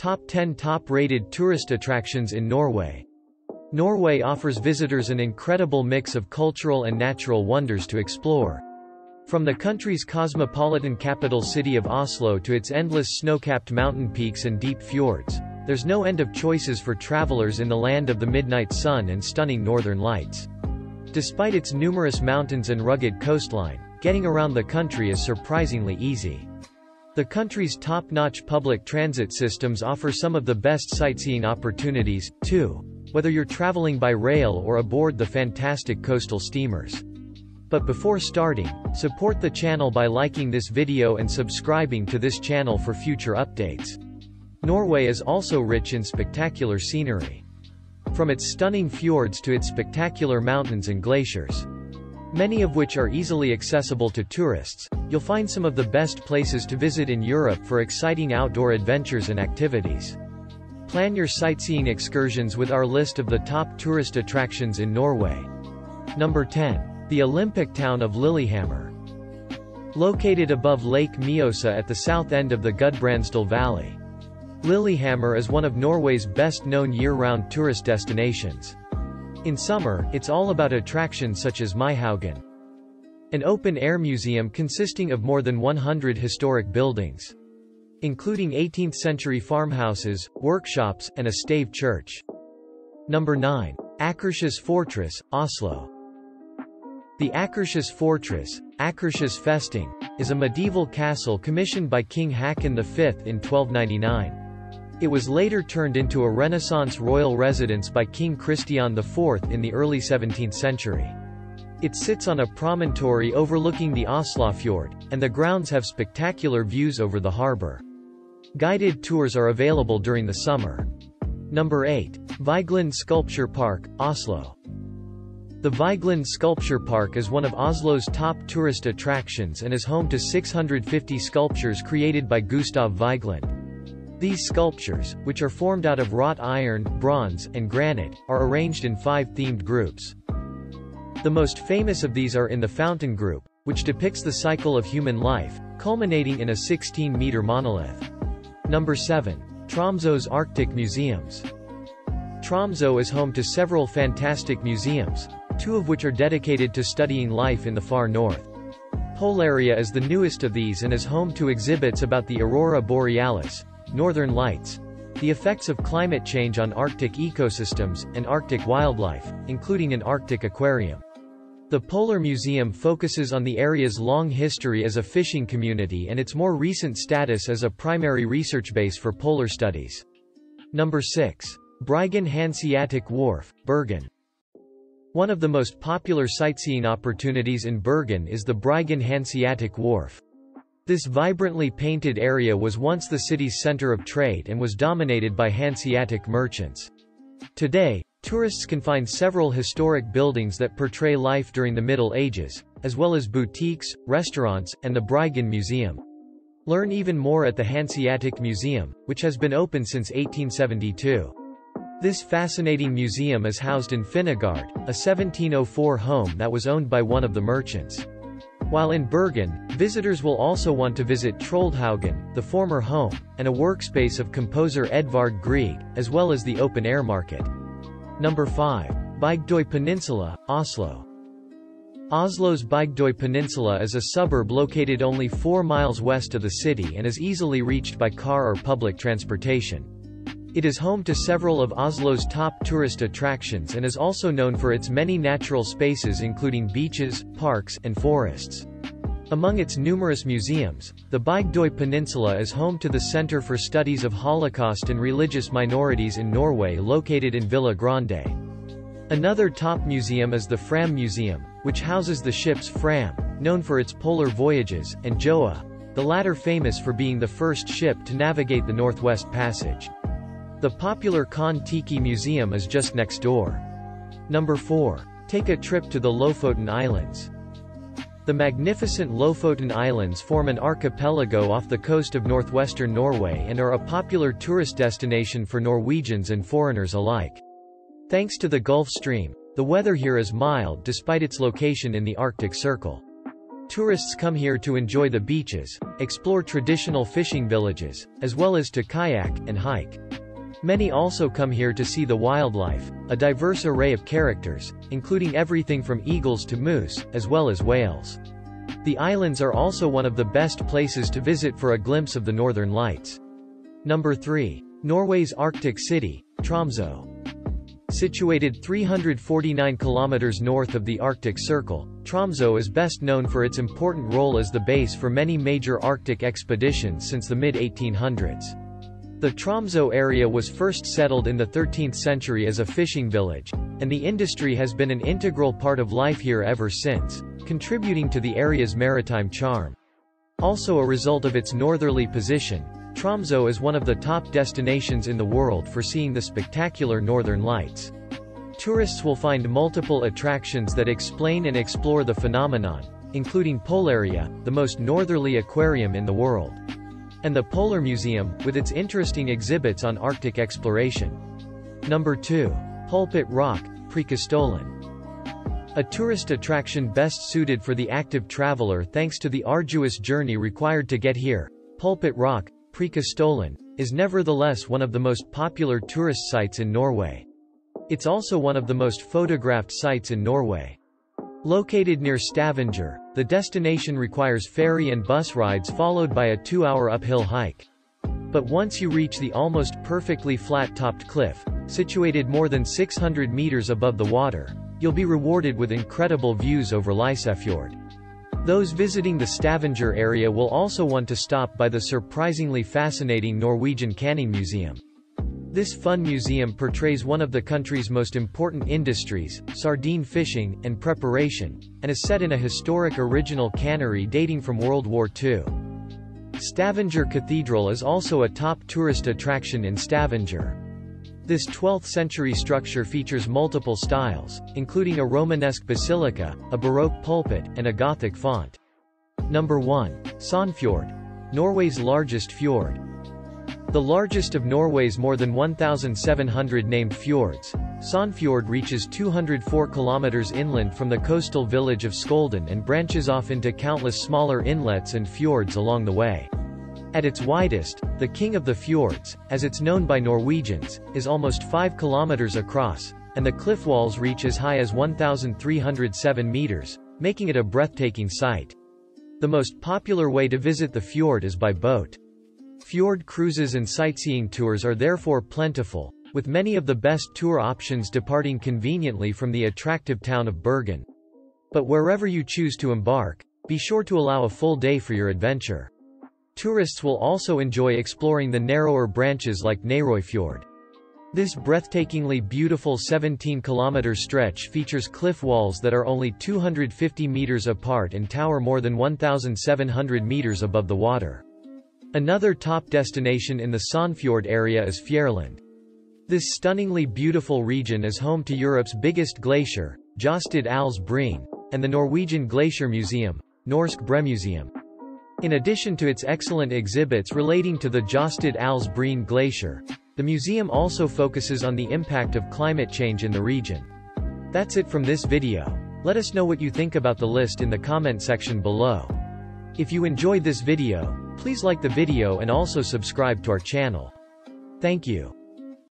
Top 10 Top-rated tourist attractions in Norway. Norway offers visitors an incredible mix of cultural and natural wonders to explore. From the country's cosmopolitan capital city of Oslo to its endless snow-capped mountain peaks and deep fjords, there's no end of choices for travelers in the land of the midnight sun and stunning northern lights. Despite its numerous mountains and rugged coastline, getting around the country is surprisingly easy. The country's top-notch public transit systems offer some of the best sightseeing opportunities, too, whether you're traveling by rail or aboard the fantastic coastal steamers. But before starting, support the channel by liking this video and subscribing to this channel for future updates. Norway is also rich in spectacular scenery. From its stunning fjords to its spectacular mountains and glaciers, many of which are easily accessible to tourists, you'll find some of the best places to visit in Europe for exciting outdoor adventures and activities. Plan your sightseeing excursions with our list of the top tourist attractions in Norway. Number 10. The Olympic town of Lillehammer. Located above Lake Mjøsa at the south end of the Gudbrandsdal Valley, Lillehammer is one of Norway's best-known year-round tourist destinations. In summer, it's all about attractions such as Myhaugen, an open-air museum consisting of more than 100 historic buildings, including 18th-century farmhouses, workshops, and a stave church. Number 9. Akershus Fortress, Oslo. The Akershus Fortress, Akershus Festing, is a medieval castle commissioned by King Haakon V in 1299. It was later turned into a Renaissance royal residence by King Christian IV in the early 17th century. It sits on a promontory overlooking the Oslofjord, and the grounds have spectacular views over the harbor. Guided tours are available during the summer. Number 8. Vigeland Sculpture Park, Oslo. The Vigeland Sculpture Park is one of Oslo's top tourist attractions and is home to 650 sculptures created by Gustav Vigeland. These sculptures, which are formed out of wrought iron, bronze, and granite, are arranged in 5 themed groups. The most famous of these are in the Fountain Group, which depicts the cycle of human life, culminating in a 16-meter monolith. Number 7. Tromsø's Arctic Museums. Tromsø is home to several fantastic museums, 2 of which are dedicated to studying life in the far north. Polaria is the newest of these and is home to exhibits about the aurora borealis, northern lights, the effects of climate change on Arctic ecosystems, and Arctic wildlife, including an Arctic aquarium. The Polar Museum focuses on the area's long history as a fishing community and its more recent status as a primary research base for polar studies. Number 6. Bryggen Hanseatic Wharf, Bergen. One of the most popular sightseeing opportunities in Bergen is the Bryggen Hanseatic Wharf. This vibrantly painted area was once the city's center of trade and was dominated by Hanseatic merchants. Today, tourists can find several historic buildings that portray life during the Middle Ages, as well as boutiques, restaurants, and the Bryggen Museum. Learn even more at the Hanseatic Museum, which has been open since 1872. This fascinating museum is housed in Finnegard, a 1704 home that was owned by one of the merchants. While in Bergen, visitors will also want to visit Troldhaugen, the former home, and a workspace of composer Edvard Grieg, as well as the open-air market. Number 5. Bygdøy Peninsula, Oslo. Oslo's Bygdøy Peninsula is a suburb located only 4 miles west of the city and is easily reached by car or public transportation. It is home to several of Oslo's top tourist attractions and is also known for its many natural spaces including beaches, parks, and forests. Among its numerous museums, the Bygdøy Peninsula is home to the Center for Studies of Holocaust and Religious Minorities in Norway located in Villa Grande. Another top museum is the Fram Museum, which houses the ships Fram, known for its polar voyages, and Joa, the latter famous for being the first ship to navigate the Northwest Passage. The popular Kon-Tiki Museum is just next door. Number 4. Take a trip to the Lofoten Islands. The magnificent Lofoten Islands form an archipelago off the coast of northwestern Norway and are a popular tourist destination for Norwegians and foreigners alike. Thanks to the Gulf Stream, the weather here is mild despite its location in the Arctic Circle. Tourists come here to enjoy the beaches, explore traditional fishing villages, as well as to kayak and hike. Many also come here to see the wildlife, a diverse array of characters, including everything from eagles to moose, as well as whales. The islands are also one of the best places to visit for a glimpse of the northern lights. Number 3. Norway's Arctic city, Tromsø. Situated 349 kilometers north of the Arctic Circle, Tromsø is best known for its important role as the base for many major Arctic expeditions since the mid-1800s. The Tromsø area was first settled in the 13th century as a fishing village, and the industry has been an integral part of life here ever since, contributing to the area's maritime charm. Also a result of its northerly position, Tromsø is one of the top destinations in the world for seeing the spectacular northern lights. Tourists will find multiple attractions that explain and explore the phenomenon, including Polaria, the most northerly aquarium in the world, and the Polar Museum, with its interesting exhibits on Arctic exploration. Number 2. Pulpit Rock, Preikestolen. A tourist attraction best suited for the active traveler thanks to the arduous journey required to get here. Pulpit Rock, Preikestolen, is nevertheless one of the most popular tourist sites in Norway. It's also one of the most photographed sites in Norway. Located near Stavanger, the destination requires ferry and bus rides followed by a 2-hour uphill hike. But once you reach the almost perfectly flat-topped cliff, situated more than 600 meters above the water, you'll be rewarded with incredible views over Lysefjord. Those visiting the Stavanger area will also want to stop by the surprisingly fascinating Norwegian Canning Museum. This fun museum portrays one of the country's most important industries, sardine fishing, and preparation, and is set in a historic original cannery dating from World War II. Stavanger Cathedral is also a top tourist attraction in Stavanger. This 12th-century structure features multiple styles, including a Romanesque basilica, a Baroque pulpit, and a Gothic font. Number 1. Sonfjord, Norway's largest fjord. The largest of Norway's more than 1,700 named fjords, Sonfjord reaches 204 kilometers inland from the coastal village of Skolden and branches off into countless smaller inlets and fjords along the way. At its widest, the King of the Fjords, as it's known by Norwegians, is almost 5 kilometers across, and the cliff walls reach as high as 1,307 meters, making it a breathtaking sight. The most popular way to visit the fjord is by boat. Fjord cruises and sightseeing tours are therefore plentiful, with many of the best tour options departing conveniently from the attractive town of Bergen. But wherever you choose to embark, be sure to allow a full day for your adventure. Tourists will also enjoy exploring the narrower branches like Nærøyfjord. This breathtakingly beautiful 17-kilometer stretch features cliff walls that are only 250 meters apart and tower more than 1,700 meters above the water. Another top destination in the Sonfjord area is Fjærland. This stunningly beautiful region is home to Europe's biggest glacier, Jostedalsbreen Alls Breen, and the Norwegian Glacier Museum, Norsk Bremuseum. In addition to its excellent exhibits relating to the Jostedalsbreen Alls Breen glacier, the museum also focuses on the impact of climate change in the region. That's it from this video. Let us know what you think about the list in the comment section below. If you enjoyed this video, please like the video and also subscribe to our channel. Thank you.